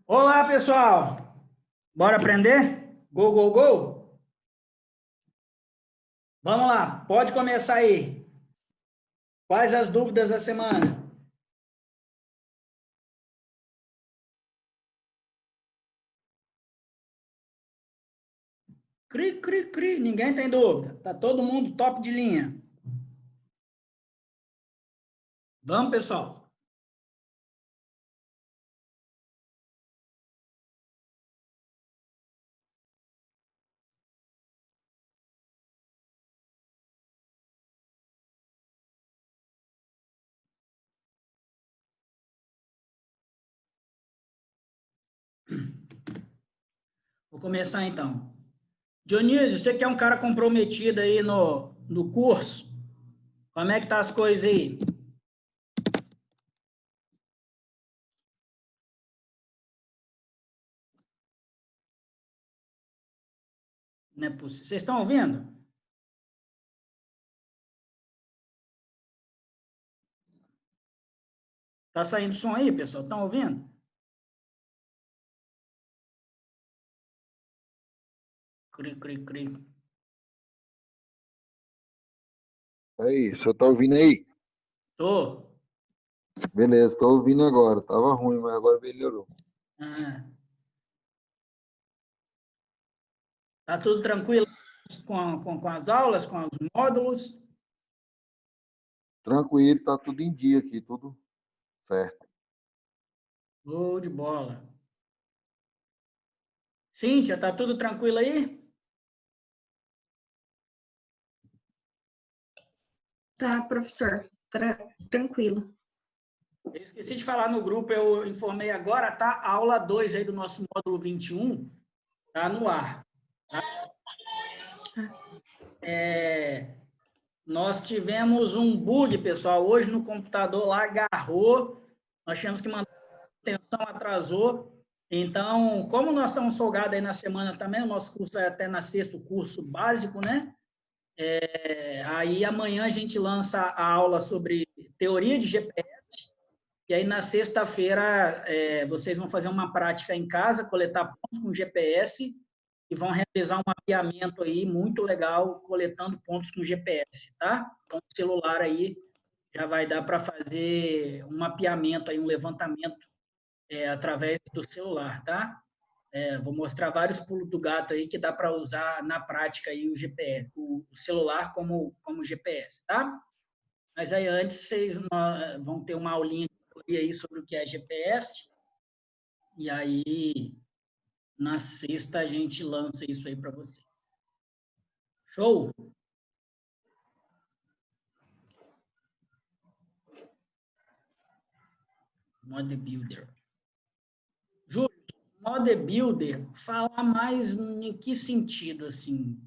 Olá, pessoal! Bora aprender? Go, go, go! Vamos lá, pode começar aí. Quais as dúvidas da semana? Cri, cri, cri, ninguém tem dúvida. Tá todo mundo top de linha. Vamos, pessoal. Vou começar então. Dionísio, você que é um cara comprometido aí no curso, como é que tá as coisas aí? Não é possível. Vocês estão ouvindo? Tá saindo som aí, pessoal? Estão ouvindo? Cri, cri, cri. Aí, o senhor tá ouvindo aí? Tô. Beleza, tô ouvindo agora. Tava ruim, mas agora melhorou. Ah. Tá tudo tranquilo com as aulas, com os módulos? Tranquilo, tá tudo em dia aqui, tudo certo. Show de bola. Cíntia, tá tudo tranquilo aí? Tá, professor. Tranquilo. Eu esqueci de falar no grupo, eu informei agora, tá? A aula 2 aí do nosso módulo 21 tá no ar. Tá? Nós tivemos um bug, pessoal, hoje no computador lá agarrou, nós tivemos que mandar atenção, atrasou. Então, como nós estamos folgados aí na semana também, o nosso curso é até na sexta, o curso básico, né? Aí amanhã a gente lança a aula sobre teoria de GPS, E aí, na sexta-feira, vocês vão fazer uma prática em casa, coletar pontos com GPS e vão realizar um mapeamento aí muito legal, coletando pontos com GPS, tá? Com o celular aí, já vai dar para fazer um mapeamento aí, um levantamento através do celular, tá? Vou mostrar vários pulos do gato aí que dá para usar na prática aí o GPS, o celular como GPS, tá? Mas aí antes vocês vão ter uma aulinha aí sobre o que é GPS, e aí na sexta a gente lança isso aí para vocês. Show? Modebuilder. Júlio, Modebuilder, falar mais em que sentido, assim?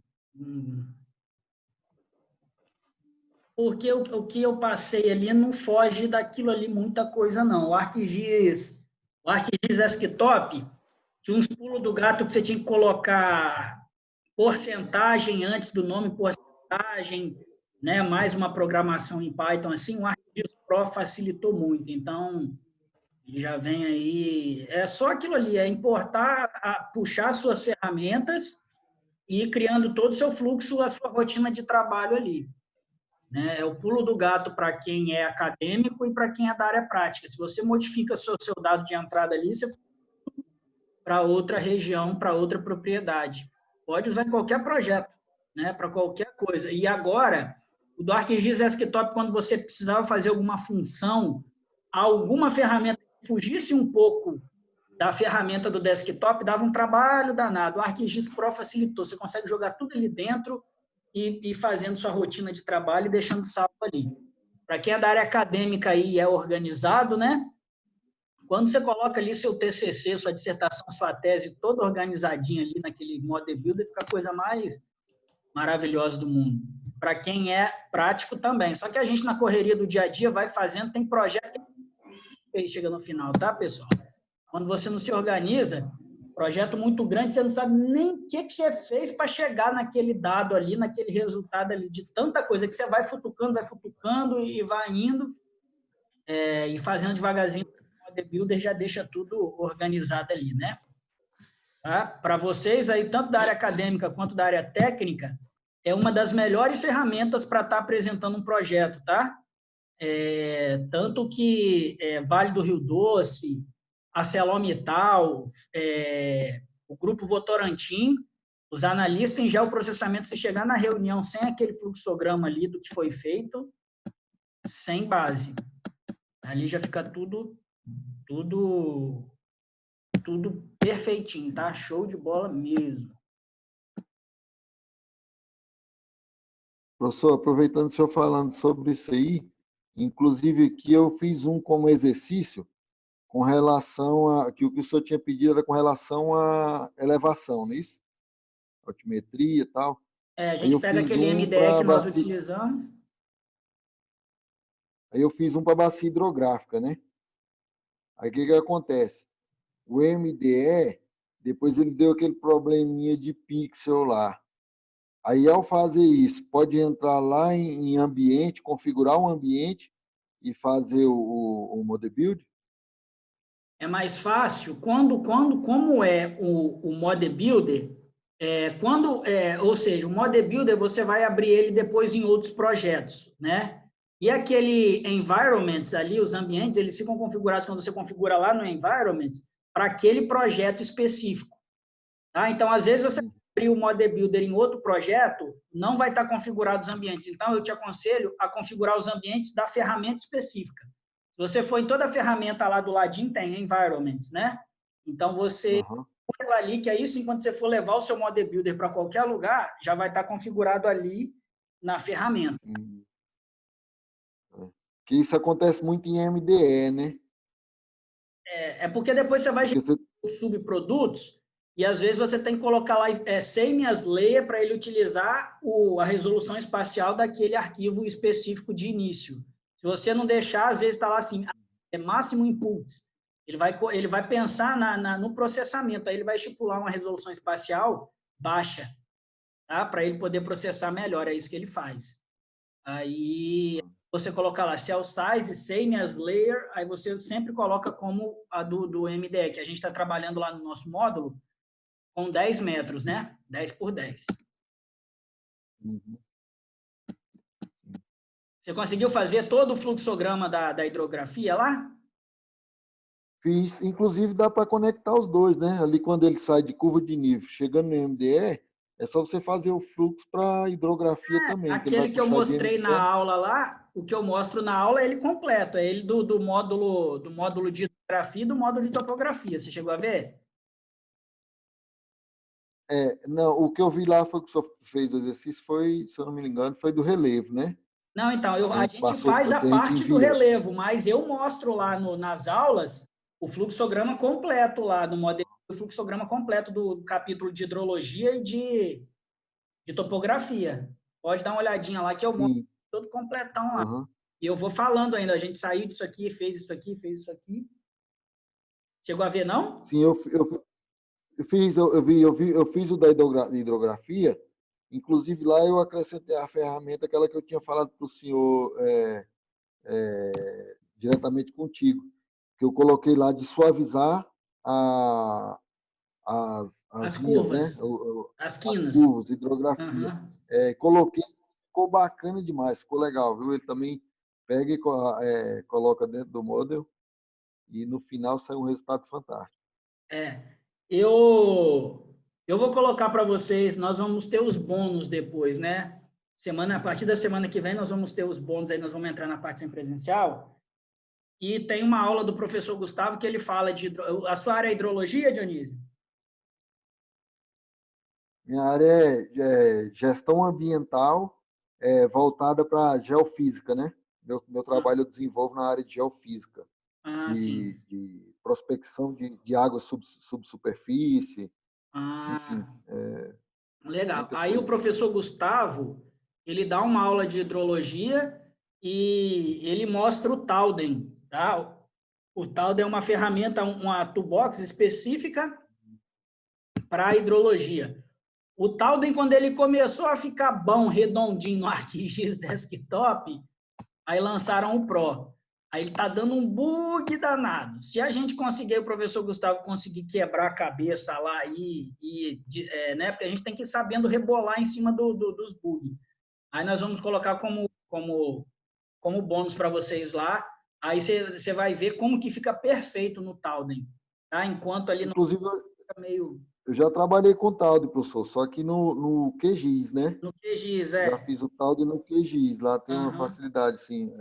Porque o que eu passei ali não foge daquilo ali muita coisa, não. O ArcGIS Desktop, tinha uns pulos do gato que você tinha que colocar porcentagem antes do nome, porcentagem, né? Mais uma programação em Python, assim, o ArcGIS Pro facilitou muito. Então, já vem aí, é só aquilo ali, é importar, puxar suas ferramentas e ir criando todo o seu fluxo, a sua rotina de trabalho ali. Né? É o pulo do gato para quem é acadêmico e para quem é da área prática. Se você modifica seu dado de entrada ali, você para outra região, para outra propriedade. Pode usar em qualquer projeto, né? Para qualquer coisa. E agora, o do ArcGIS Desktop, quando você precisava fazer alguma função, alguma ferramenta que fugisse um pouco da ferramenta do desktop, dava um trabalho danado. O ArcGIS Pro facilitou. Você consegue jogar tudo ali dentro e fazendo sua rotina de trabalho e deixando salvo ali. Para quem é da área acadêmica aí é organizado, né? Quando você coloca ali seu TCC, sua dissertação, sua tese toda organizadinha ali naquele Modebuilder, fica a coisa mais maravilhosa do mundo. Para quem é prático também. Só que a gente, na correria do dia a dia, vai fazendo, tem projeto que aí chega no final, tá, pessoal? Quando você não se organiza, projeto muito grande, você não sabe nem o que você fez para chegar naquele dado ali, naquele resultado ali, de tanta coisa que você vai futucando e vai indo e fazendo devagarzinho. O Modebuilder já deixa tudo organizado ali, né? Tá? Para vocês aí, tanto da área acadêmica quanto da área técnica, é uma das melhores ferramentas para estar apresentando um projeto, tá? Tanto que Vale do Rio Doce, ArcelorMittal, o Grupo Votorantim, os analistas em geoprocessamento, se chegar na reunião sem aquele fluxograma ali do que foi feito, sem base. Ali já fica tudo perfeitinho, tá? Show de bola mesmo. Professor, aproveitando o senhor falando sobre isso aí, inclusive aqui eu fiz um como exercício com relação a que o que o senhor tinha pedido era com relação à elevação, não é isso? Altimetria e tal. A gente pega aquele MDE que nós utilizamos. Aí eu fiz um para bacia hidrográfica, né? Aí o que acontece? O MDE, depois ele deu aquele probleminha de pixel lá. Aí, ao fazer isso, pode entrar lá em ambiente, configurar um ambiente e fazer o Modebuilder? É mais fácil como é o Modebuilder, ou seja, o Modebuilder você vai abrir ele depois em outros projetos, né? E aquele environments ali, os ambientes, eles ficam configurados quando você configura lá no environments para aquele projeto específico. Tá? Então, às vezes, você abrir o Modebuilder em outro projeto, não vai estar configurado os ambientes. Então, eu te aconselho a configurar os ambientes da ferramenta específica. Se você for em toda a ferramenta lá do ladinho, tem environments, né? Então, você põe ali, que é isso, enquanto você for levar o seu Modebuilder para qualquer lugar, já vai estar configurado ali na ferramenta. Sim. Que isso acontece muito em MDE, né? Porque depois você vai gerar subprodutos e, às vezes, você tem que colocar lá same as layer para ele utilizar a resolução espacial daquele arquivo específico de início. Se você não deixar, às vezes está lá assim, máximo inputs. Ele vai pensar no processamento, aí ele vai estipular uma resolução espacial baixa, tá? Para ele poder processar melhor, é isso que ele faz. Aí você colocar lá cell size, same as layer, aí você sempre coloca como a do MDE, que a gente está trabalhando lá no nosso módulo, com 10 metros, né? 10 por 10. Uhum. Você conseguiu fazer todo o fluxograma da hidrografia lá? Fiz, inclusive dá para conectar os dois, né? Ali quando ele sai de curva de nível, chegando no MDE, é só você fazer o fluxo para hidrografia também, que ele vai Aquele que eu puxar de mostrei na MDE. aula lá, o que eu mostro na aula é ele completo, é ele do módulo de hidrografia e do módulo de topografia. Você chegou a ver? Não, o que eu vi lá foi que o senhor fez o exercício, foi, se eu não me engano, foi do relevo, né? Não, então, A a gente gente passou, faz a que a gente parte do envia. relevo, mas eu mostro lá nas aulas o fluxograma completo lá, do modelo, o fluxograma completo do capítulo de hidrologia e de topografia. Pode dar uma olhadinha lá que eu mostro Sim. todo completão lá. Uhum. E eu vou falando ainda, a gente saiu disso aqui, fez isso aqui, fez isso aqui. Chegou a ver, não? Sim, eu fiz o da hidrografia, inclusive lá eu acrescentei a ferramenta, aquela que eu tinha falado para o senhor diretamente contigo, que eu coloquei lá de suavizar as As linhas, né? curvas, as As quinas. curvas, hidrografia. Uhum. Coloquei, ficou bacana demais, ficou legal, viu? Ele também pega e coloca dentro do model e no final sai um resultado fantástico. Eu vou colocar para vocês, nós vamos ter os bônus depois, né? A partir da semana que vem, nós vamos ter os bônus, aí nós vamos entrar na parte sem presencial. E tem uma aula do professor Gustavo que ele fala de... A sua área é hidrologia, Dionísio? Minha área é gestão ambiental voltada para geofísica, né? Meu trabalho eu desenvolvo na área de geofísica, Sim. de prospecção de água subsuperfície, enfim, Ah, legal. muita Aí o coisa. professor Gustavo, ele dá uma aula de hidrologia e ele mostra o Towden, tá? O Towden é uma ferramenta, uma toolbox específica para hidrologia. O Towden, quando ele começou a ficar bom, redondinho no ArcGIS Desktop, aí lançaram o Pro. Aí ele está dando um bug danado. Se a gente conseguir, o professor Gustavo conseguir quebrar a cabeça lá né? Porque a gente tem que ir sabendo rebolar em cima dos bugs. Aí nós vamos colocar como bônus para vocês lá. Aí você vai ver como que fica perfeito no Towden, tá? Enquanto ali não Inclusive, fica meio eu já trabalhei com Taude, professor, só que no QGIS, né? no QGIS, Já fiz o Taude no QGIS, lá tem uma Aham. facilidade, sim.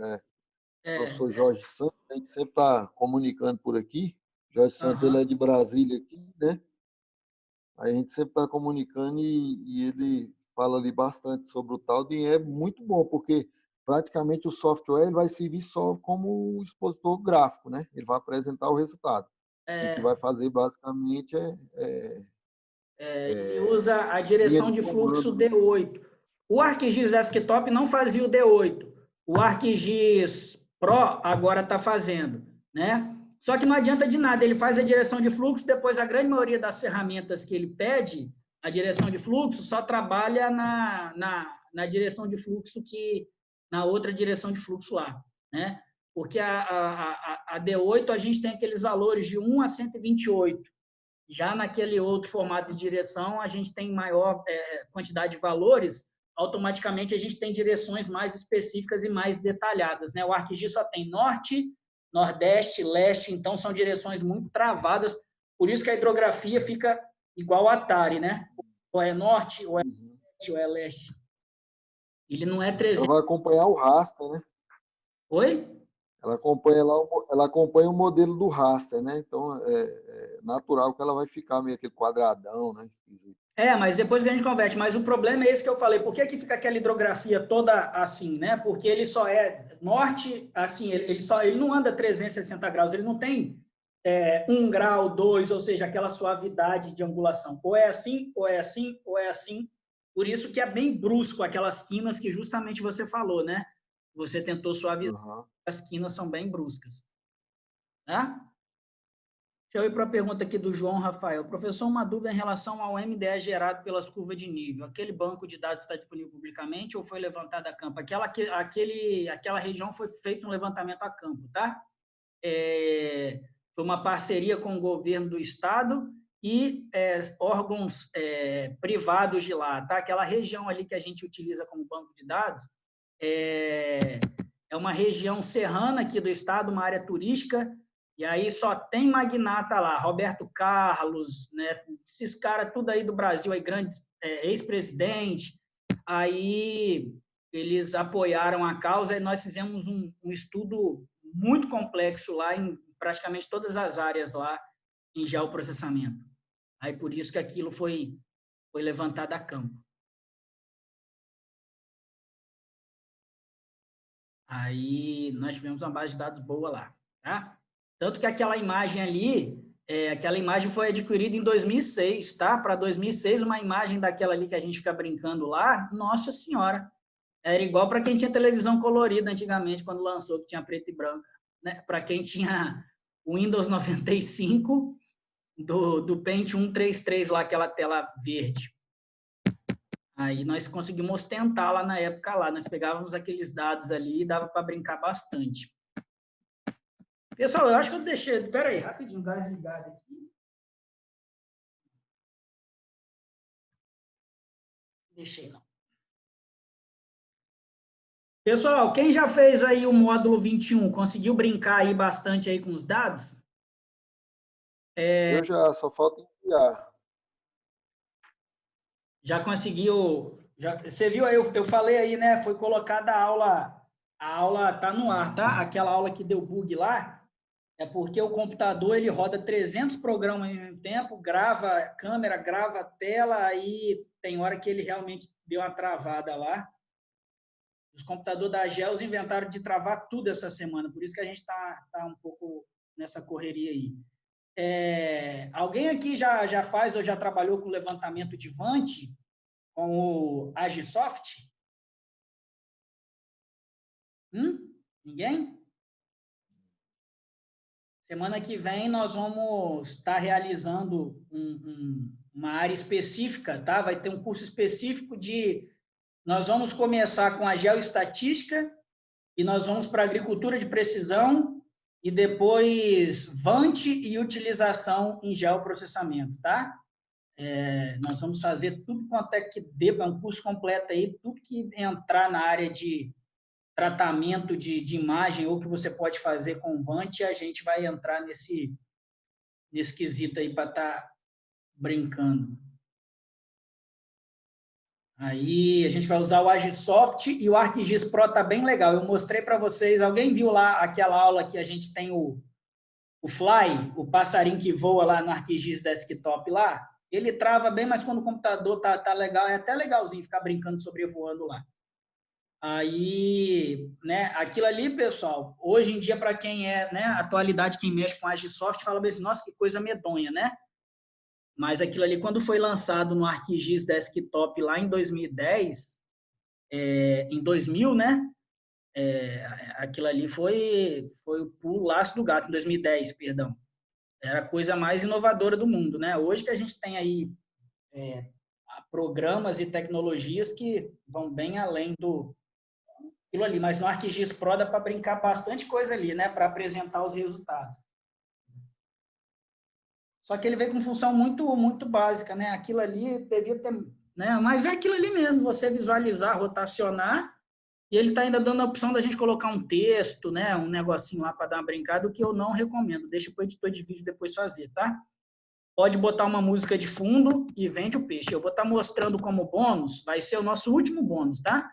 É, Professor Jorge Santos, a gente sempre está comunicando por aqui. Jorge Santos, ele é aham. de Brasília aqui, né? Aí a gente sempre está comunicando e ele fala ali bastante sobre o Taude e é muito bom, porque praticamente o software ele vai servir só como expositor gráfico, né? Ele vai apresentar o resultado. E o que vai fazer basicamente Ele usa a linha direção de de fluxo comando, né? D8. O ArcGIS Desktop não fazia o D8. O ArcGIS Pro agora está fazendo, né? Só que não adianta de nada, ele faz a direção de fluxo, depois a grande maioria das ferramentas que ele pede, a direção de fluxo, só trabalha na direção de fluxo na outra direção de fluxo lá, né? Porque a D8 a gente tem aqueles valores de 1 a 128. Já naquele outro formato de direção, a gente tem maior quantidade de valores, automaticamente a gente tem direções mais específicas e mais detalhadas, né? O ArcGIS só tem norte, nordeste, leste, então são direções muito travadas, por isso que a hidrografia fica igual a Atari, né? Ou é norte, ou é leste, ou é leste. Ele não é Ela 300. vai acompanhar o raster, né? Oi? Ela acompanha o modelo do raster, né? Então é natural que ela vai ficar meio aquele quadradão, né? Esquisito. Mas depois que a gente converte. Mas o problema é esse que eu falei. Por que que fica aquela hidrografia toda assim, né? Porque ele só é norte, assim, ele não anda 360 graus, ele não tem 1 grau, 2, ou seja, aquela suavidade de angulação. Ou é assim, ou é assim, ou é assim. Por isso que é bem brusco aquelas quinas que justamente você falou, né? Você tentou suavizar, Uhum. as quinas são bem bruscas. Tá? Deixa eu ir para a pergunta aqui do João Rafael. Professor, uma dúvida em relação ao MDE gerado pelas curvas de nível. Aquele banco de dados está disponível publicamente ou foi levantado a campo? Aquela região foi feito um levantamento a campo, tá? Foi uma parceria com o governo do estado e órgãos privados de lá, tá? Aquela região ali que a gente utiliza como banco de dados é uma região serrana aqui do estado, uma área turística, e aí só tem magnata lá, Roberto Carlos, né? Esses caras tudo aí do Brasil, aí grandes ex-presidente, aí eles apoiaram a causa e nós fizemos um estudo muito complexo lá em praticamente todas as áreas lá em geoprocessamento. Aí por isso que aquilo foi levantado a campo. Aí nós tivemos uma base de dados boa lá, tá? Tanto que aquela imagem ali, aquela imagem foi adquirida em 2006, tá? Para 2006, uma imagem daquela ali que a gente fica brincando lá, nossa senhora, era igual para quem tinha televisão colorida antigamente, quando lançou, que tinha preto e branco, né? Para quem tinha o Windows 95, do Pentium 133 lá, aquela tela verde. Aí nós conseguimos ostentar lá na época lá, nós pegávamos aqueles dados ali e dava para brincar bastante. Pessoal, eu acho que eu deixei, espera aí, rapidinho, gás ligado aqui. Deixei não. Pessoal, quem já fez aí o módulo 21, conseguiu brincar aí bastante aí com os dados? Eu já, só falta enviar. Já conseguiu, você viu aí, eu falei aí, né, foi colocada a aula tá no ar, tá? Aquela aula que deu bug lá, é porque o computador, ele roda 300 programas ao mesmo tempo, grava a câmera, grava a tela, aí tem hora que ele realmente deu uma travada lá. Os computadores da Gels inventaram de travar tudo essa semana, por isso que a gente está um pouco nessa correria aí. Alguém aqui já faz ou já trabalhou com levantamento de Vant, com o Agisoft? Ninguém? Semana que vem nós vamos estar realizando uma área específica, tá? Vai ter um curso específico de... Nós vamos começar com a geoestatística e nós vamos para a agricultura de precisão e depois Vant e utilização em geoprocessamento, tá? Nós vamos fazer tudo quanto é que dê, um curso completo aí, tudo que entrar na área de tratamento de imagem ou que você pode fazer com o Vant, a gente vai entrar nesse quesito aí para estar brincando. Aí a gente vai usar o Agisoft e o ArcGIS Pro tá bem legal. Eu mostrei para vocês, alguém viu lá aquela aula que a gente tem o Fly, o passarinho que voa lá no ArcGIS Desktop lá? Ele trava bem, mas quando o computador tá legal, é até legalzinho ficar brincando sobrevoando lá. Aí, né, aquilo ali, pessoal, hoje em dia, para quem né, atualidade, quem mexe com Agisoft, fala assim, nossa, que coisa medonha, né? Mas aquilo ali, quando foi lançado no ArcGIS Desktop lá em 2010, em 2000, né? Aquilo ali foi o pulo do gato, em 2010, perdão. Era a coisa mais inovadora do mundo, né? Hoje que a gente tem aí programas e tecnologias que vão bem além aquilo ali, mas no ArcGIS Pro dá para brincar bastante coisa ali, né? Para apresentar os resultados. Só que ele veio com função muito básica, né? Aquilo ali devia ter... Né? Mas é aquilo ali mesmo, você visualizar, rotacionar, e ele está ainda dando a opção da gente colocar um texto, né? Um negocinho lá para dar uma brincada, o que eu não recomendo. Deixa para o editor de vídeo depois fazer, tá? Pode botar uma música de fundo e vende o peixe. Eu vou estar mostrando como bônus, vai ser o nosso último bônus, tá?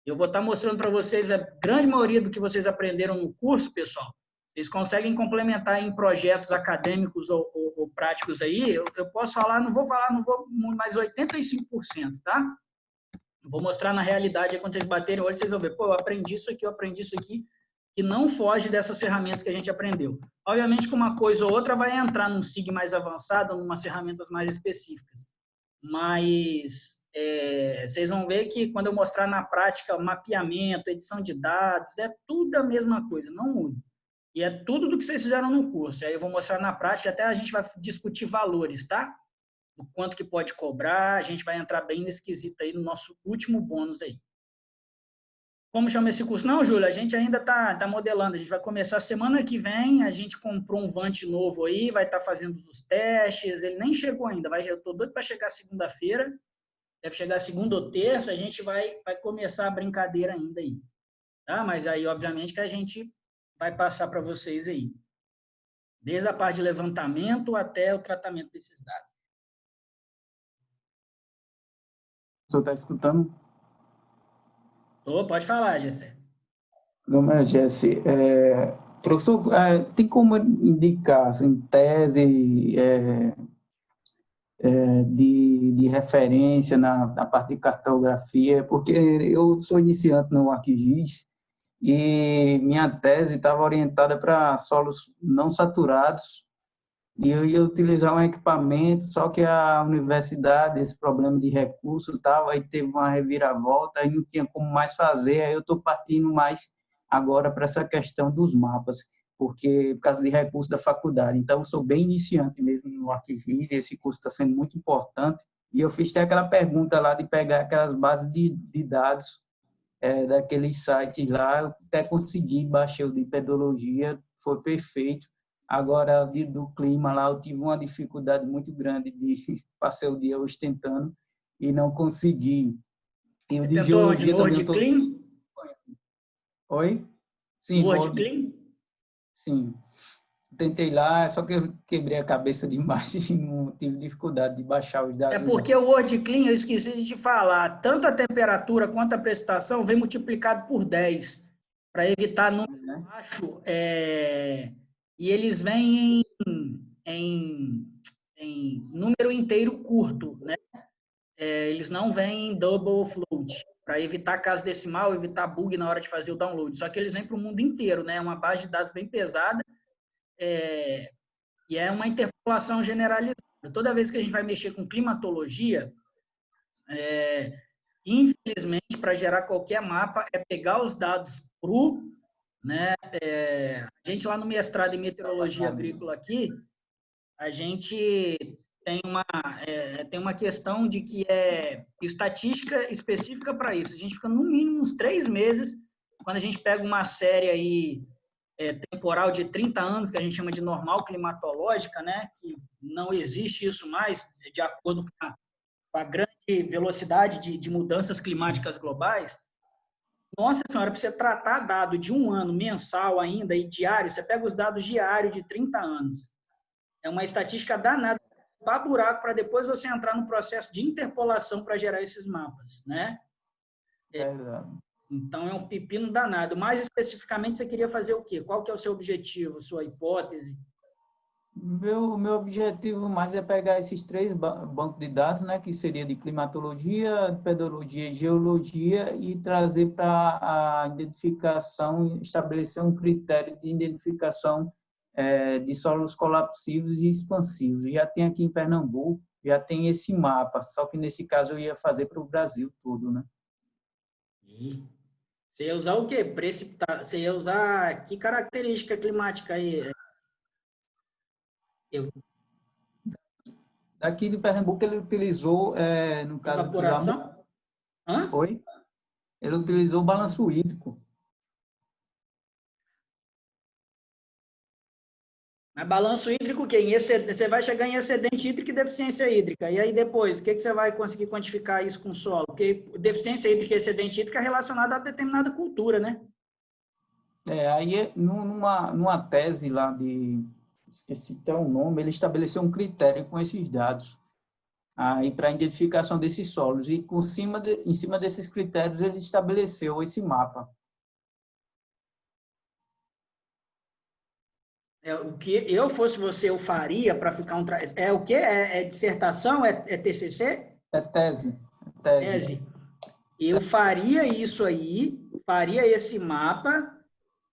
Eu vou estar mostrando para vocês a grande maioria do que vocês aprenderam no curso, pessoal. Vocês conseguem complementar em projetos acadêmicos ou práticos aí. Eu posso falar, não vou mais 85%, tá? Vou mostrar na realidade, quando vocês baterem o olho, vocês vão ver, pô, eu aprendi isso aqui, que não foge dessas ferramentas que a gente aprendeu. Obviamente que uma coisa ou outra vai entrar num SIG mais avançado, em umas ferramentas mais específicas. Mas vocês vão ver que quando eu mostrar na prática mapeamento, edição de dados, é tudo a mesma coisa, não muda. E é tudo do que vocês fizeram no curso. Aí eu vou mostrar na prática, até a gente vai discutir valores, tá? O quanto que pode cobrar, a gente vai entrar bem nesse quesito aí no nosso último bônus aí. Como chama esse curso? Não, Júlia, a gente ainda tá modelando, a gente vai começar semana que vem, a gente comprou um Vant novo aí, vai estar fazendo os testes, ele nem chegou ainda, eu tô doido para chegar segunda-feira, deve chegar segunda ou terça, a gente vai começar a brincadeira ainda aí, tá? Mas aí, obviamente, que a gente vai passar para vocês aí, desde a parte de levantamento até o tratamento desses dados. O senhor está escutando? Pode falar, Gessé. Meu nome é Jesse. Professor, tem como indicar, assim, tese de referência na parte de cartografia? Porque eu sou iniciante no ArcGIS e minha tese estava orientada para solos não saturados e eu ia utilizar um equipamento, só que a universidade, esse problema de recurso e tal, aí teve uma reviravolta, aí não tinha como mais fazer, aí eu estou partindo mais agora para essa questão dos mapas, porque por causa de recurso da faculdade. Então, eu sou bem iniciante mesmo no ArcGIS, e esse curso está sendo muito importante, e eu fiz até aquela pergunta lá de pegar aquelas bases de dados daqueles sites lá, eu até consegui, baixei o de pedologia, foi perfeito. Agora, do clima lá, eu tive uma dificuldade muito grande de passei o dia hoje tentando e não consegui. E o de geologia também eu tô... Oi? Sim, WordClean? Sim. Tentei lá, só que eu quebrei a cabeça demais e não tive dificuldade de baixar os dados. É porque o WordClean, eu esqueci de te falar, tanto a temperatura quanto a precipitação vem multiplicado por 10, para evitar número baixo, e eles vêm em número inteiro curto, né? Eles não vêm em double float, para evitar caso decimal, evitar bug na hora de fazer o download. Só que eles vêm para o mundo inteiro, né? É uma base de dados bem pesada, e é uma interpolação generalizada. Toda vez que a gente vai mexer com climatologia, infelizmente, para gerar qualquer mapa, é pegar os dados cru, né? A gente lá no mestrado em meteorologia agrícola aqui, a gente tem uma questão de que é estatística específica para isso. A gente fica no mínimo uns 3 meses, quando a gente pega uma série aí temporal de 30 anos, que a gente chama de normal climatológica, né? Que não existe isso mais, de acordo com a grande velocidade de mudanças climáticas globais. Nossa senhora, para você tratar dado de um ano, mensal ainda, e diário, você pega os dados diários de 30 anos. É uma estatística danada para buraco, para depois você entrar no processo de interpolação para gerar esses mapas, né? Então, é um pepino danado. Mais especificamente, você queria fazer o quê? Qual que é o seu objetivo, sua hipótese? Meu objetivo mais é pegar esses 3 bancos de dados, né, que seria de climatologia, pedologia e geologia, e trazer para a identificação, estabelecer um critério de identificação de solos colapsivos e expansivos. Já tem aqui em Pernambuco, já tem esse mapa, só que nesse caso eu ia fazer para o Brasil todo, né? Você ia usar o quê? Você ia usar que característica climática aí? Aqui de Pernambuco ele utilizou, no caso... Evaporação? Oi? Ele utilizou o balanço hídrico. Mas balanço hídrico o quê? Você vai chegar em excedente hídrico e deficiência hídrica. E aí depois, o que você vai conseguir quantificar isso com o solo? Porque deficiência hídrica e excedente hídrico é relacionado a determinada cultura, né? Aí numa tese lá esqueci até o nome, ele estabeleceu um critério com esses dados aí para a identificação desses solos. E em cima desses critérios ele estabeleceu esse mapa. O que eu fosse você, eu faria para ficar um... É o quê? É dissertação? É TCC? É tese. Tese. Eu faria isso aí, faria esse mapa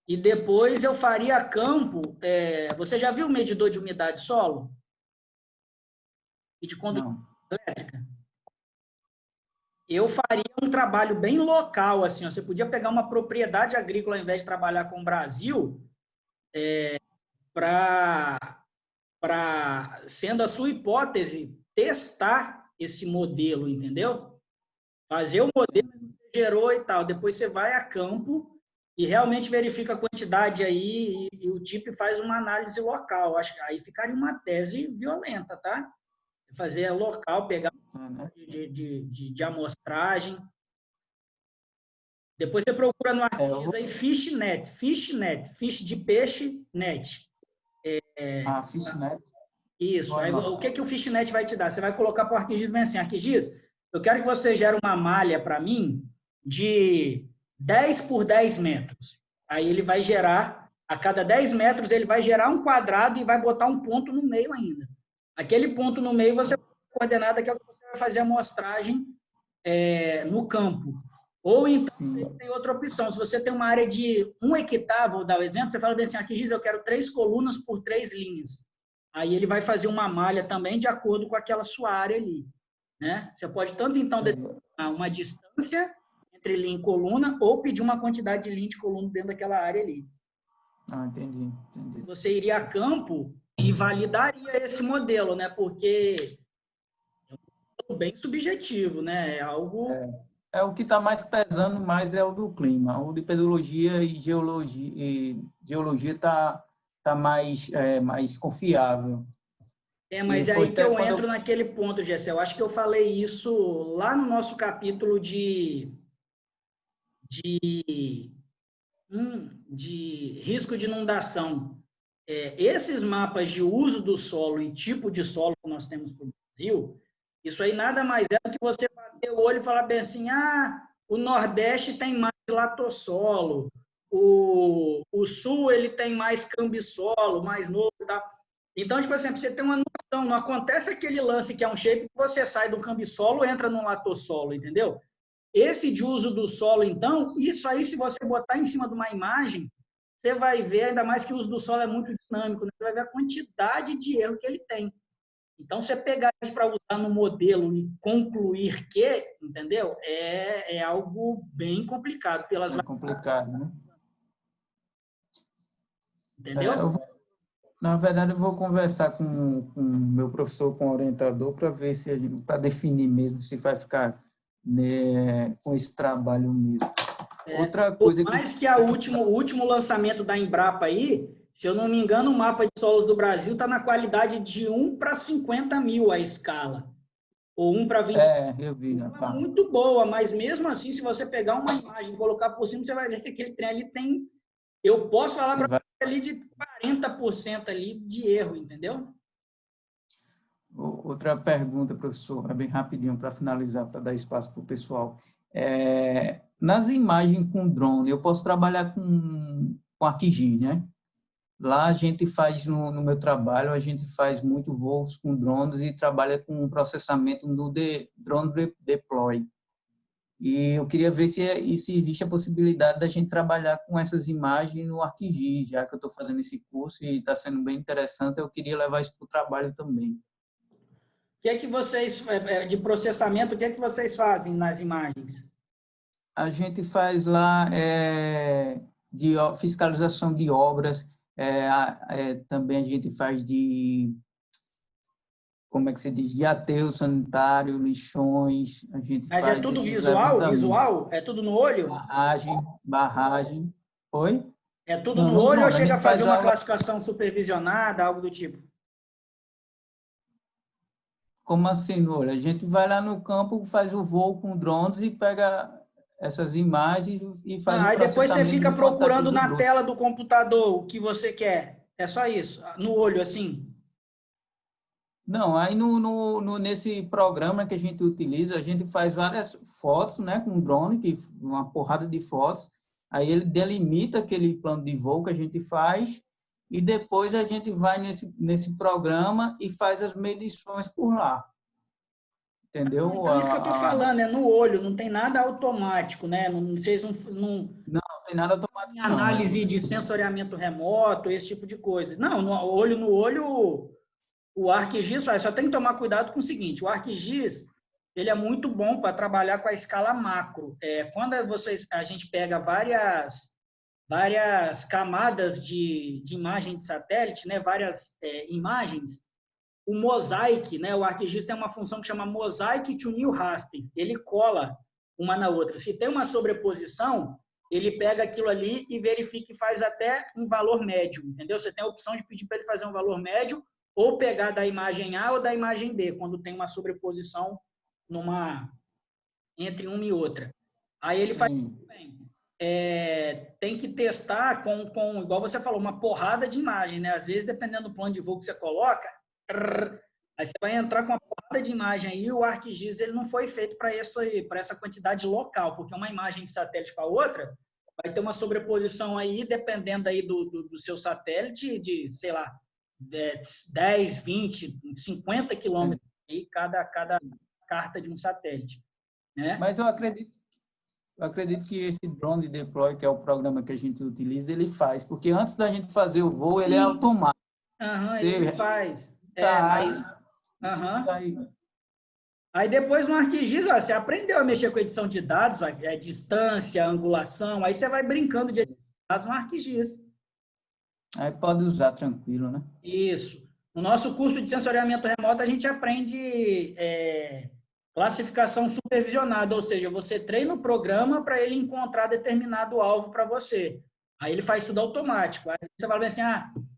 e depois eu faria campo. Você já viu o medidor de umidade solo? E de condução elétrica? Eu faria um trabalho bem local, assim, ó. Você podia pegar uma propriedade agrícola ao invés de trabalhar com o Brasil, sendo a sua hipótese, testar esse modelo, entendeu? Fazer o modelo que você gerou e tal. Depois você vai a campo e realmente verifica a quantidade aí e o TIP faz uma análise local. Acho que aí ficaria uma tese violenta, tá? Fazer local, pegar de amostragem. Depois você procura no ArcGIS aí fish de peixe, net. Fishnet. Isso. Aí, o que o fishnet vai te dar? Você vai colocar para o ArcGIS bem assim, ArcGIS, eu quero que você gere uma malha para mim de 10 por 10 metros. Aí ele vai gerar, a cada 10 metros, ele vai gerar um quadrado e vai botar um ponto no meio ainda. Aquele ponto no meio, você vai ter a coordenada, que é o que você vai fazer a amostragem no campo. Ou então, tem outra opção. Se você tem uma área de 1 hectare, vou dar o exemplo, você fala bem assim, ArcGIS, eu quero 3 colunas por 3 linhas. Aí ele vai fazer uma malha também de acordo com aquela sua área ali. Né? Você pode tanto, então, determinar uma distância entre linha e coluna ou pedir uma quantidade de linha de coluna dentro daquela área ali. Entendi. Você iria a campo e validaria esse modelo, né? Porque é bem subjetivo, né? É algo... O que está mais pesando mais é o do clima. O de pedologia e geologia tá mais confiável. Mas é aí que eu entro naquele ponto, Gessé. Eu acho que eu falei isso lá no nosso capítulo de risco de inundação. Esses mapas de uso do solo e tipo de solo que nós temos no Brasil, isso aí nada mais é do que você bater o olho e falar bem assim, o Nordeste tem mais latossolo, o Sul ele tem mais cambissolo, mais novo e tal. Então, tipo assim, você tem uma noção, não acontece aquele lance que é um shape que você sai do cambissolo e entra no latossolo, entendeu? Esse de uso do solo, então, isso aí, se você botar em cima de uma imagem, você vai ver, ainda mais que o uso do solo é muito dinâmico, né? Você vai ver a quantidade de erro que ele tem. Então, você pegar isso para usar no modelo e concluir que, entendeu? É algo bem complicado. É complicado, né? Entendeu? Na verdade, eu vou conversar com o meu professor, com o orientador, para ver se para definir mesmo se vai ficar, né, com esse trabalho mesmo. Outra coisa por mais que o último lançamento da Embrapa aí, se eu não me engano, o mapa de solos do Brasil está na qualidade de 1 para 50 mil a escala. Ou 1 para 20. Eu vi. Tá muito boa, mas mesmo assim, se você pegar uma imagem e colocar por cima, você vai ver que aquele trem ali tem... Eu posso falar para você ali de 40% ali de erro, entendeu? Outra pergunta, professor, é bem rapidinho para finalizar, para dar espaço para o pessoal. Nas imagens com drone, eu posso trabalhar com ArcGIS, né? Lá a gente faz, no meu trabalho, a gente faz muito voos com drones e trabalha com processamento no drone deploy. E eu queria ver se existe a possibilidade da gente trabalhar com essas imagens no ArcGIS, já que eu estou fazendo esse curso e está sendo bem interessante, eu queria levar isso para o trabalho também. O que é que vocês, de processamento, o que é que vocês fazem nas imagens? A gente faz lá de fiscalização de obras, também a gente faz de, como é que se diz, de aterro sanitário, lixões, a gente Mas faz... é tudo visual? É tudo no olho? Barragem. Oi? É tudo no olho ou chega a fazer uma classificação supervisionada, algo do tipo? Como assim no olho? A gente vai lá no campo, faz o voo com drones e pega essas imagens e faz o processamento. Aí depois você fica procurando na tela do computador o que você quer. É só isso? No olho, assim? Não, aí nesse programa que a gente utiliza, a gente faz várias fotos, né, com drone, uma porrada de fotos, aí ele delimita aquele plano de voo que a gente faz e depois a gente vai nesse programa e faz as medições por lá. Entendeu? Então, isso que eu estou falando, é no olho, não tem nada automático, né? Vocês não tem nada automático. Análise de sensoriamento remoto, esse tipo de coisa. Não, no olho, o ArcGIS, só tem que tomar cuidado com o seguinte, o ArcGIS, ele é muito bom para trabalhar com a escala macro. Quando a gente pega várias várias camadas de imagem de satélite, né? Várias imagens. O mosaic, né? O ArcGIS tem uma função que chama mosaic to new raster. Ele cola uma na outra. Se tem uma sobreposição, ele pega aquilo ali e verifica e faz até um valor médio, entendeu? Você tem a opção de pedir para ele fazer um valor médio ou pegar da imagem A ou da imagem B, quando tem uma sobreposição entre uma e outra. Aí ele faz bem. Tem que testar com, igual você falou, uma porrada de imagem, né? Às vezes, dependendo do plano de voo que você coloca, aí você vai entrar com uma porrada de imagem aí, o ArcGIS ele não foi feito para essa quantidade local, porque uma imagem de satélite com a outra vai ter uma sobreposição aí, dependendo aí do seu satélite, de, sei lá, 10, 20, 50 quilômetros aí, cada carta de um satélite. Né? Mas eu acredito que esse Drone Deploy, que é o programa que a gente utiliza, ele faz, porque antes da gente fazer o voo, ele é automático. Ele faz. Mas... Aí depois no ArcGIS, você aprendeu a mexer com edição de dados, distância, angulação, aí você vai brincando de edição de dados no ArcGIS. Aí pode usar tranquilo, né? Isso. No nosso curso de sensoriamento remoto, a gente aprende classificação supervisionada, ou seja, você treina o programa para ele encontrar determinado alvo para você. Aí ele faz tudo automático. Aí você vai assim,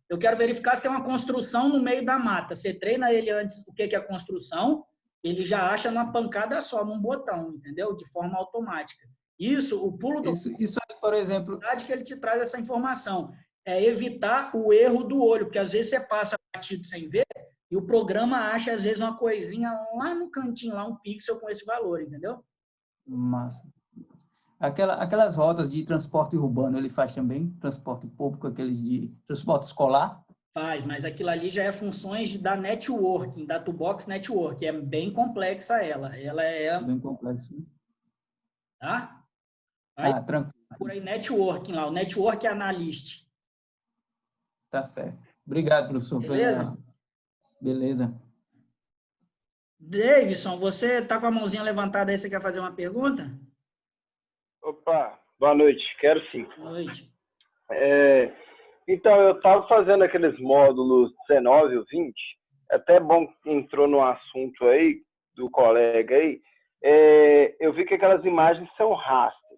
eu quero verificar se tem uma construção no meio da mata. Você treina ele antes o que é a construção, ele já acha numa pancada só, num botão, entendeu? De forma automática. Isso, o pulo do... Isso aí, por exemplo... que ele te traz essa informação. É evitar o erro do olho, porque às vezes você passa batido sem ver e o programa acha, às vezes, uma coisinha lá no cantinho, lá um pixel com esse valor, entendeu? Massa. Aquelas rotas de transporte urbano, ele faz também? Transporte público, aqueles de transporte escolar? Faz, mas aquilo ali já é funções da networking, da Toolbox Network. É bem complexa ela. Ela é... Bem complexa. Tá? Aí, tranquilo. Por aí, networking lá, o Network Analyst. Tá certo. Obrigado, professor. Beleza? Beleza. Davidson, você está com a mãozinha levantada aí, você quer fazer uma pergunta? Opa, boa noite. Quero sim. Boa noite. Então, eu estava fazendo aqueles módulos 19 ou 20. É até bom que entrou no assunto aí, do colega aí. Eu vi que aquelas imagens são raster,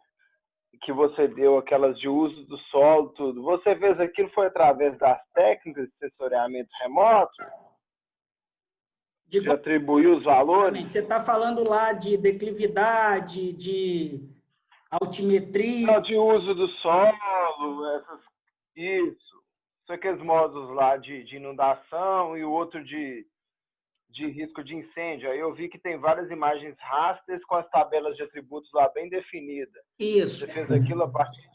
que você deu, aquelas de uso do solo, tudo. Você fez aquilo, foi através das técnicas de sensoriamento remoto? De atribuir os valores? Você está falando lá de declividade, de altimetria? Não, de uso do solo, isso. Aqueles módulos lá de inundação e o outro de risco de incêndio. Aí eu vi que tem várias imagens rasters com as tabelas de atributos lá bem definidas. Isso. Você fez aquilo a partir...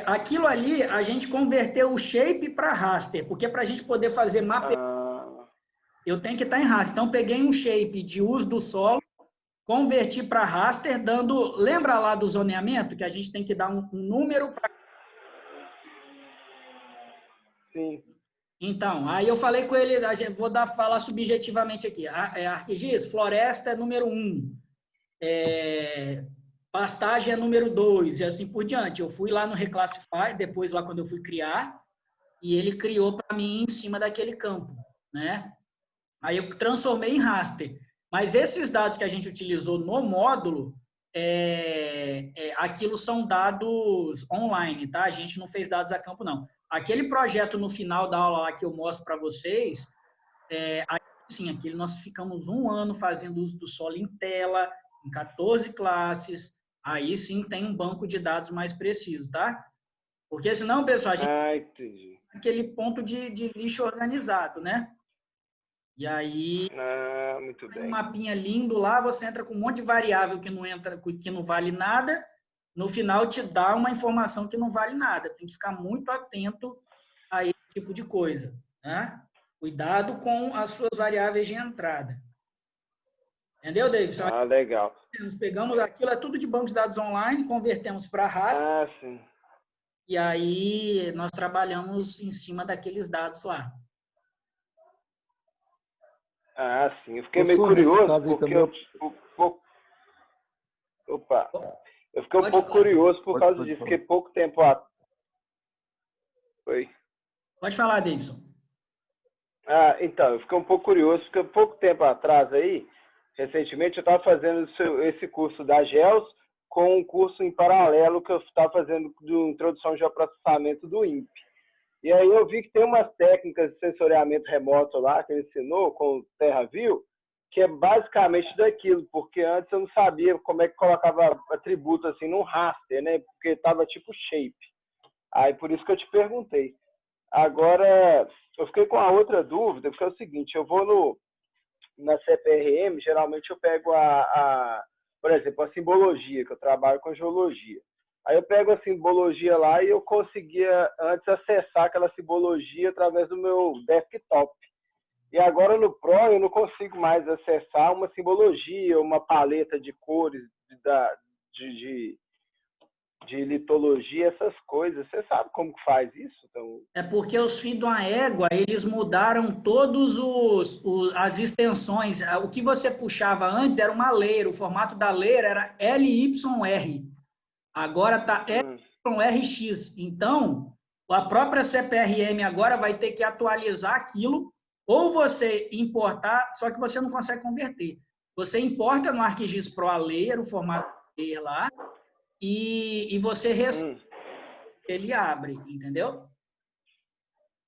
Aquilo ali, a gente converteu o shape para raster, porque para a gente poder fazer mapeamento, eu tenho que estar em raster. Então, peguei um shape de uso do solo, converti para raster, dando... Lembra lá do zoneamento, que a gente tem que dar um número para... Sim. Então, aí eu falei com ele, vou falar subjetivamente aqui. ArcGIS, floresta é número 1, pastagem é número 2, e assim por diante. Eu fui lá no Reclassify, depois lá quando eu fui criar, e ele criou para mim em cima daquele campo, né? Aí eu transformei em raster. Mas esses dados que a gente utilizou no módulo, aquilo são dados online, tá? A gente não fez dados a campo, não. Aquele projeto no final da aula lá que eu mostro para vocês, assim, aquele nós ficamos 1 ano fazendo uso do solo em tela, em 14 classes, aí sim tem um banco de dados mais preciso, tá? Porque senão, pessoal, a gente entendi. tem aquele ponto de lixo organizado, né? E aí, muito tem bem. um mapinha lindo lá, você entra com um monte de variável que não vale nada, no final te dá uma informação que não vale nada. Tem que ficar muito atento a esse tipo de coisa, né? Cuidado com as suas variáveis de entrada. Entendeu, Davidson? Legal. Nós pegamos aquilo, é tudo de banco de dados online, convertemos para raster, Sim. e aí nós trabalhamos em cima daqueles dados lá. Sim. Eu fiquei meio curioso, porque eu fiquei um pouco curioso por causa disso. Fiquei pouco tempo Oi. Pode falar, Davidson. Então, eu fiquei um pouco curioso, porque pouco tempo atrás aí, recentemente, eu estava fazendo esse curso da GELS com um curso em paralelo que eu estava fazendo de introdução de geoprocessamento do INPE. E aí eu vi que tem umas técnicas de sensoriamento remoto lá que ele ensinou com o TerraView, que é basicamente daquilo, porque antes eu não sabia como é que colocava atributo assim num raster, né? Porque estava tipo shape. Aí por isso que eu te perguntei. Agora, eu fiquei com a outra dúvida, porque é o seguinte, eu vou na CPRM, geralmente eu pego por exemplo, a simbologia, que eu trabalho com geologia. Aí eu pego a simbologia lá e eu conseguia antes acessar aquela simbologia através do meu desktop. E agora no Pro eu não consigo mais acessar uma simbologia, uma paleta de cores de litologia, essas coisas. Você sabe como que faz isso? Então... É porque os filhos de uma égua, eles mudaram todos as extensões. O que você puxava antes era uma layer, o formato da layer era LYR. Agora está LYRX. Então, a própria CPRM agora vai ter que atualizar aquilo, ou você importar, só que você não consegue converter. Você importa no ArcGIS Pro a layer, o formato layer lá, e você recebe, ele abre, entendeu?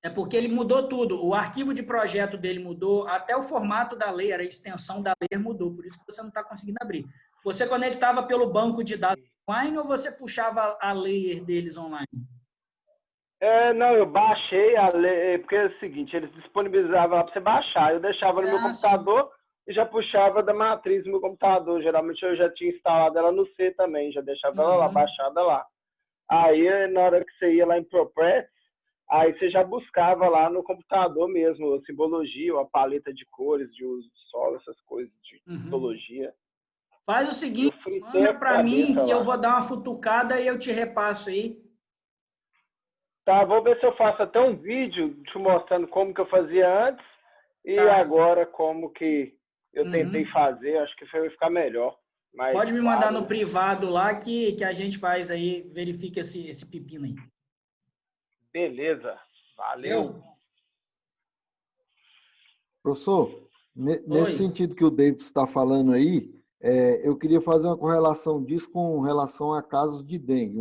É porque ele mudou tudo. O arquivo de projeto dele mudou, até o formato da layer, a extensão da layer mudou, por isso que você não está conseguindo abrir. Você conectava pelo banco de dados online ou você puxava a layer deles online? Não, eu baixei a layer, porque é o seguinte, eles disponibilizavam lá para você baixar. Eu deixava no meu computador e já puxava da matriz do meu computador. Geralmente eu já tinha instalado ela no C também, já deixava ela lá, baixada lá. Aí, na hora que você ia lá em ProPress, aí você já buscava lá no computador mesmo, a simbologia, a paleta de cores, de uso de solo, essas coisas de mitologia. Faz o seguinte, manda para mim que eu vou dar uma futucada e eu te repasso aí. Tá, vou ver se eu faço até um vídeo te mostrando como que eu fazia antes e agora como que eu tentei fazer. Acho que vai ficar melhor. Mas, pode me mandar no privado lá que a gente faz aí, verifica esse pepino aí. Beleza, valeu. Professor, nesse sentido que o David está falando aí, eu queria fazer uma correlação disso com relação a casos de dengue,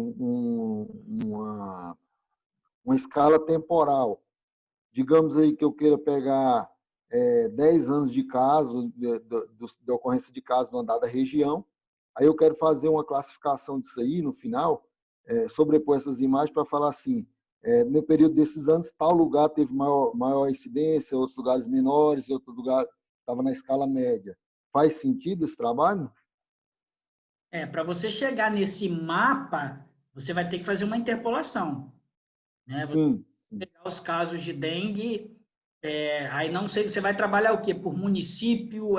uma escala temporal. Digamos aí que eu queira pegar 10 anos de caso, de ocorrência de caso numa dada região, aí eu quero fazer uma classificação disso aí no final, sobrepor essas imagens para falar assim, no período desses anos, tal lugar teve maior incidência, outros lugares menores, outro lugar estava na escala média. Faz sentido esse trabalho? Para você chegar nesse mapa, você vai ter que fazer uma interpolação. Né? Sim. Pegar os casos de dengue, aí não sei, você vai trabalhar o quê? Por município?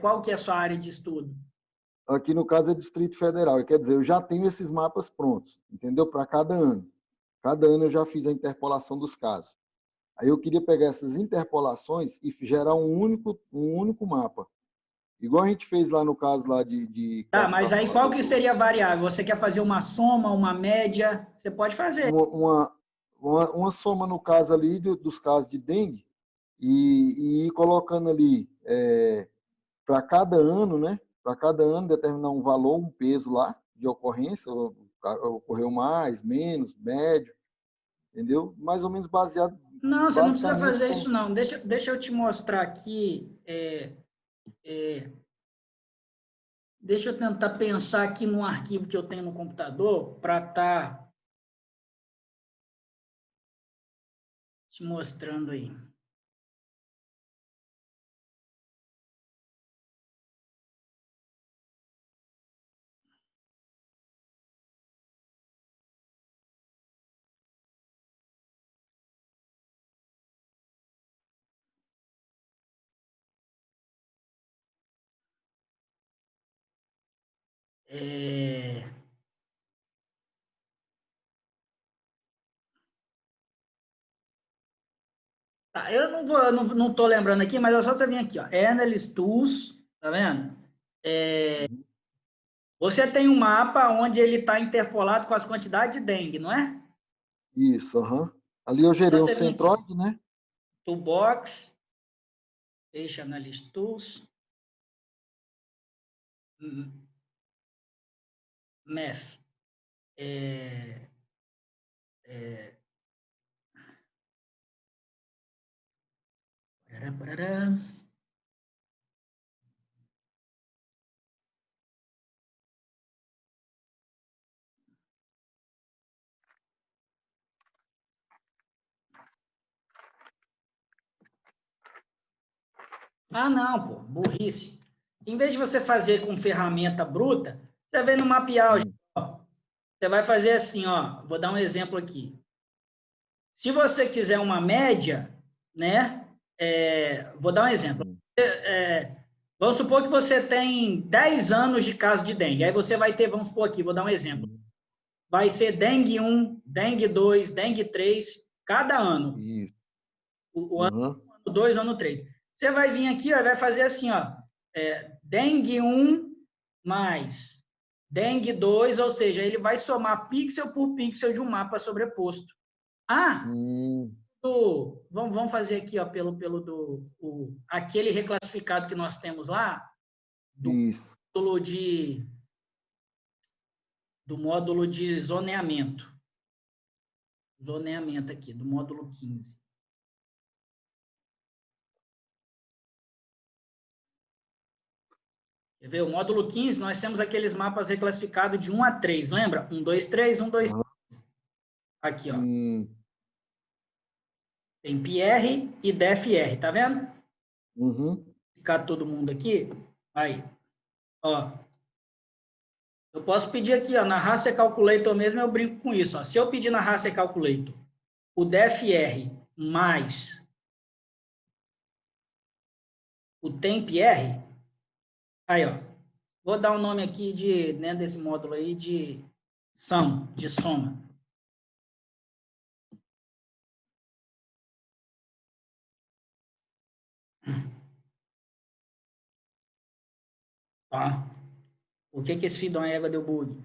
Qual que é a sua área de estudo? Aqui no caso é Distrito Federal, quer dizer, eu já tenho esses mapas prontos, entendeu? Para cada ano. Cada ano eu já fiz a interpolação dos casos. Aí eu queria pegar essas interpolações e gerar um único mapa. Igual a gente fez lá no caso lá de Tá, mas aí qual que seria a variável? Você quer fazer uma soma, uma média? Você pode fazer. Uma soma no caso ali dos casos de dengue e ir colocando ali para cada ano, né? Para cada ano determinar um valor, um peso lá de ocorrência, ocorreu mais, menos, médio, entendeu? Mais ou menos baseado. Não, você não precisa fazer isso não. Deixa eu te mostrar aqui. Deixa eu tentar pensar aqui num arquivo que eu tenho no computador para estar te mostrando aí. Tá, eu não estou lembrando aqui, mas é só você vir aqui, ó. Analyst Tools, tá vendo? Você tem um mapa onde ele está interpolado com as quantidades de dengue, não é? Isso, aham. Ali eu gerei um Só seria centroide, né? Toolbox, Peixe Analyst Tools, Math. Parará. Ah, não, pô, burrice. Em vez de você fazer com ferramenta bruta, você vem no mapear, ó. Você vai fazer assim, ó, vou dar um exemplo aqui. Se você quiser uma média, né, vou dar um exemplo. Vamos supor que você tem 10 anos de caso de dengue, aí você vai ter, vamos supor aqui, vou dar um exemplo. Vai ser dengue 1, dengue 2, dengue 3, cada ano. Isso. O ano 2, ano 3. Você vai vir aqui, ó, vai fazer assim, ó, dengue 1 mais dengue 2, ou seja, ele vai somar pixel por pixel de um mapa sobreposto. Vamos fazer aqui, ó, aquele reclassificado que nós temos lá, Isso. do módulo de zoneamento. Zoneamento aqui, do módulo 15. Quer ver? O módulo 15, nós temos aqueles mapas reclassificados de 1 a 3, lembra? 1, 2, 3, 1, 2, 3. Aqui, ó. Tem PR e DFR, tá vendo? Ficar todo mundo aqui. Aí, ó. Eu posso pedir aqui, ó, na Raster Calculator mesmo, eu brinco com isso, ó. Se eu pedir na Raster Calculator o DFR mais o TempR, aí, ó. Vou dar um nome aqui dentro desse módulo aí de soma. Tá? Por que esse filho de uma égua deu bug?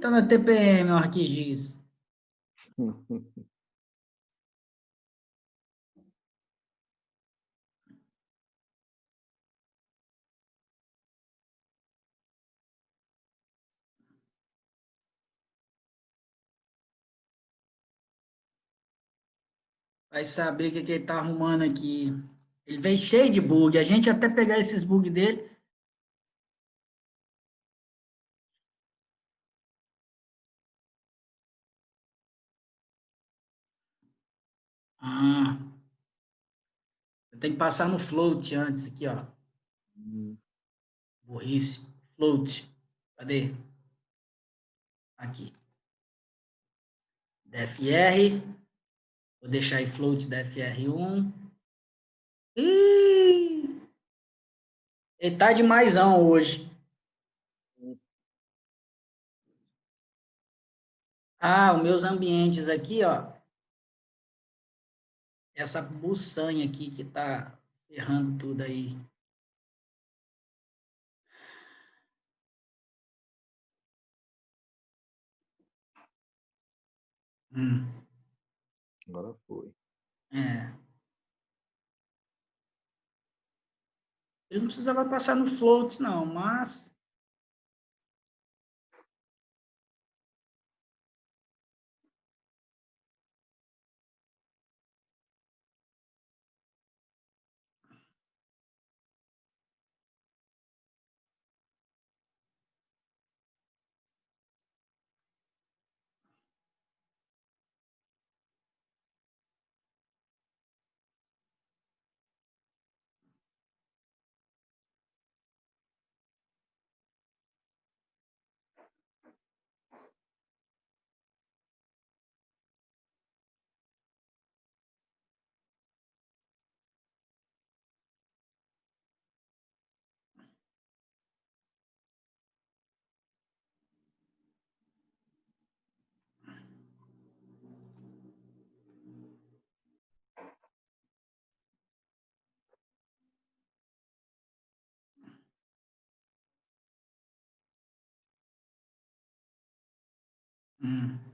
Tá na TPM, o ArcGIS. Vai saber o que ele tá arrumando aqui. Ele veio cheio de bug. A gente até pegar esses bugs dele. Eu tenho que passar no float antes aqui, ó. Burrice. Float. Cadê? Aqui. DFR. Vou deixar aí float DFR1. Ele tá de maisão hoje. Os meus ambientes aqui, ó. Essa buçanha aqui que tá errando tudo aí. Agora foi. Ele não precisava passar no floats, não, mas...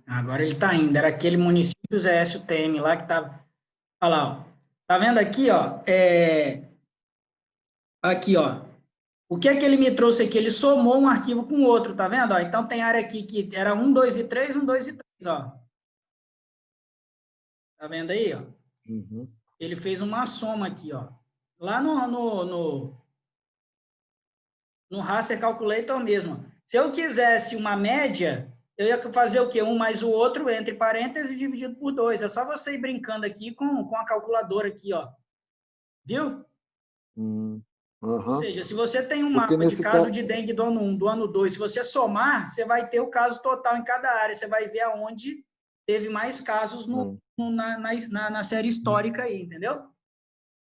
Agora ele está indo. Era aquele município ZSUTM lá que estava... Olha lá, ó. Tá vendo aqui, ó? Aqui, ó. O que é que ele me trouxe aqui? Ele somou um arquivo com o outro, tá vendo? Ó, então, tem área aqui que era 1, 2 e 3, 1, 2 e 3, ó. Tá vendo aí, ó? Uhum. Ele fez uma soma aqui, ó. Lá no Raster Calculator mesmo. Se eu quisesse uma média, eu ia fazer o quê? Um mais o outro, entre parênteses, dividido por 2. É só você ir brincando aqui com a calculadora aqui, ó. Viu? Ou seja, se você tem um mapa de caso de dengue do ano 1, do ano 2, se você somar, você vai ter o caso total em cada área. Você vai ver aonde teve mais casos na série histórica aí, entendeu?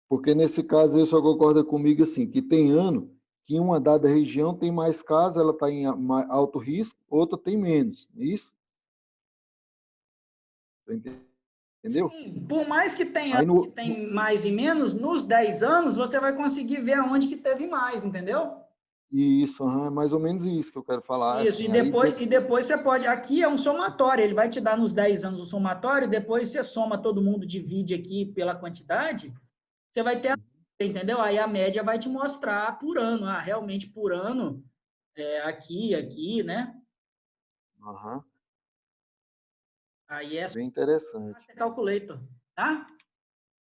Porque nesse caso aí, só concorda comigo assim, que tem ano que uma dada região tem mais casos, ela está em alto risco, outra tem menos, isso? Entendeu? Sim, por mais que tenha que tem mais e menos, nos 10 anos você vai conseguir ver aonde que teve mais, entendeu? Isso, é mais ou menos isso que eu quero falar. Isso, assim, e depois você pode... Aqui é um somatório, ele vai te dar nos 10 anos o somatório, depois você soma todo mundo, divide aqui pela quantidade, você vai ter, entendeu? Aí a média vai te mostrar por ano, realmente por ano, aqui, né? Uhum. Aí é bem interessante. Calculator, tá?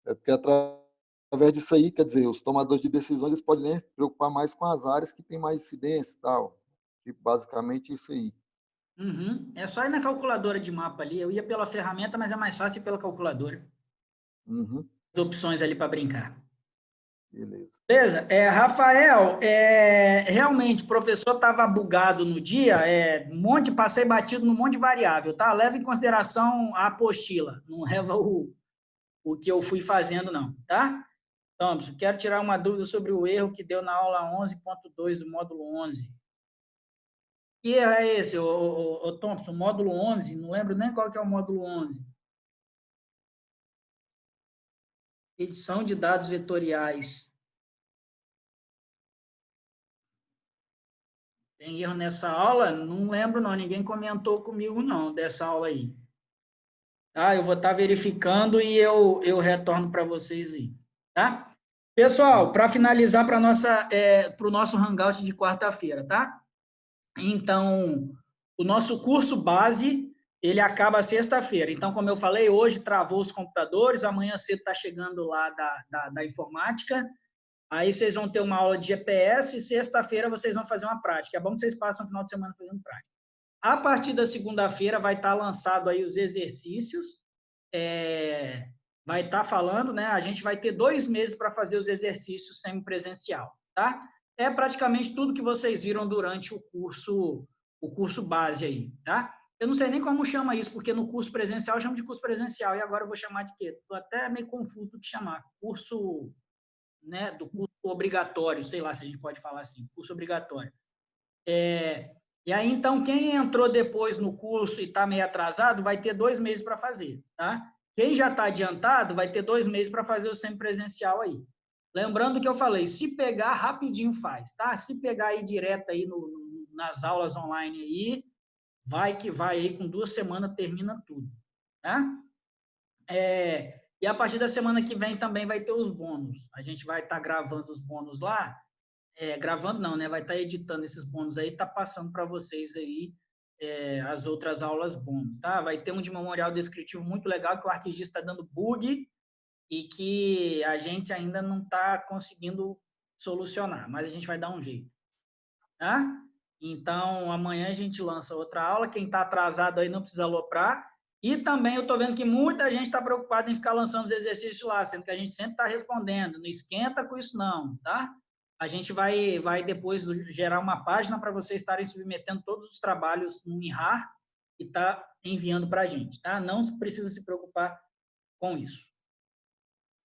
É porque através disso aí, quer dizer, os tomadores de decisões eles podem, né, preocupar mais com as áreas que tem mais incidência e tal. Tipo, basicamente isso aí. Uhum. É só ir na calculadora de mapa ali. Eu ia pela ferramenta, mas é mais fácil ir pela calculadora. Uhum. As opções ali para brincar. Beleza. Beleza. Rafael, realmente, o professor estava bugado no dia, passei batido num monte de variável, tá? Leva em consideração a apostila, não leva o que eu fui fazendo, não, tá? Thompson, quero tirar uma dúvida sobre o erro que deu na aula 11.2 do módulo 11. Que erro é esse, Thompson? Módulo 11? Não lembro nem qual que é o módulo 11. Edição de dados vetoriais. Tem erro nessa aula? Não lembro, não. Ninguém comentou comigo, não, dessa aula aí. Tá? Eu vou estar verificando e eu retorno para vocês aí. Tá? Pessoal, para finalizar para o nosso hangout de quarta-feira, tá? Então, o nosso curso base, ele acaba sexta-feira. Então, como eu falei, hoje travou os computadores, amanhã cedo está chegando lá da informática. Aí vocês vão ter uma aula de GPS e sexta-feira vocês vão fazer uma prática. É bom que vocês passem o final de semana fazendo prática. A partir da segunda-feira vai estar lançado aí os exercícios. Vai estar falando, né? A gente vai ter 2 meses para fazer os exercícios semipresencial, tá? É praticamente tudo que vocês viram durante o curso base aí, tá? Eu não sei nem como chama isso, porque no curso presencial eu chamo de curso presencial, e agora eu vou chamar de quê? Estou até meio confuso do que chamar. Curso, né, do curso obrigatório, sei lá se a gente pode falar assim, curso obrigatório. E aí, então, quem entrou depois no curso e está meio atrasado, vai ter 2 meses para fazer, tá? Quem já está adiantado, vai ter 2 meses para fazer o semipresencial aí. Lembrando que eu falei, se pegar, rapidinho faz, tá? Se pegar aí direto aí nas aulas online aí, vai que vai aí, com 2 semanas termina tudo, tá? E a partir da semana que vem também vai ter os bônus. A gente vai estar gravando os bônus lá. Gravando não, né? Vai estar editando esses bônus aí, tá passando para vocês aí as outras aulas bônus, tá? Vai ter um de memorial descritivo muito legal que o ArcGIS está dando bug e que a gente ainda não está conseguindo solucionar, mas a gente vai dar um jeito, tá? Então, amanhã a gente lança outra aula. Quem está atrasado aí não precisa aloprar. E também eu estou vendo que muita gente está preocupada em ficar lançando os exercícios lá, sendo que a gente sempre está respondendo. Não esquenta com isso não, tá? A gente vai depois gerar uma página para vocês estarem submetendo todos os trabalhos no INRAR e tá enviando para a gente, tá? Não precisa se preocupar com isso,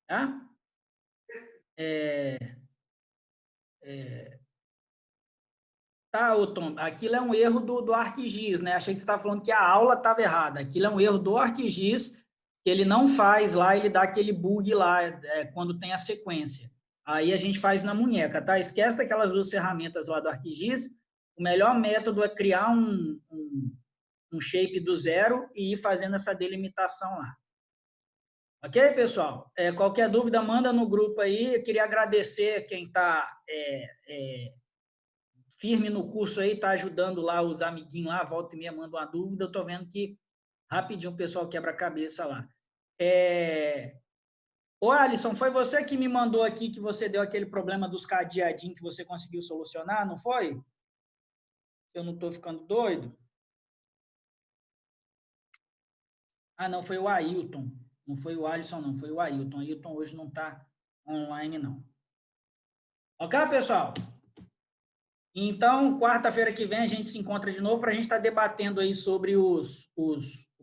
tá? Tá, Tom, aquilo é um erro do ArcGIS, né? Achei que você estava falando que a aula estava errada. Aquilo é um erro do ArcGIS, que ele não faz lá, ele dá aquele bug lá quando tem a sequência. Aí a gente faz na munheca, tá? Esquece daquelas 2 ferramentas lá do ArcGIS. O melhor método é criar um um shape do zero e ir fazendo essa delimitação lá. Ok, pessoal? Qualquer dúvida, manda no grupo aí. Eu queria agradecer quem está firme no curso aí, está ajudando lá os amiguinhos lá, volta e meia, manda uma dúvida. Eu estou vendo que rapidinho o pessoal quebra a cabeça lá. Ô, Alisson, foi você que me mandou aqui que você deu aquele problema dos cadeadinhos que você conseguiu solucionar, não foi? Eu não estou ficando doido? Ah, não, foi o Ailton. Não foi o Alisson, não. Foi o Ailton. O Ailton hoje não está online, não. Ok, pessoal? Então, quarta-feira que vem a gente se encontra de novo para a gente estar debatendo aí sobre o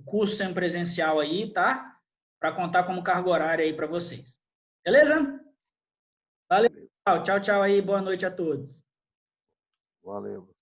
curso semipresencial aí, tá? Para contar como carga horária aí para vocês. Beleza? Valeu, pessoal. Tchau, tchau aí. Boa noite a todos. Valeu.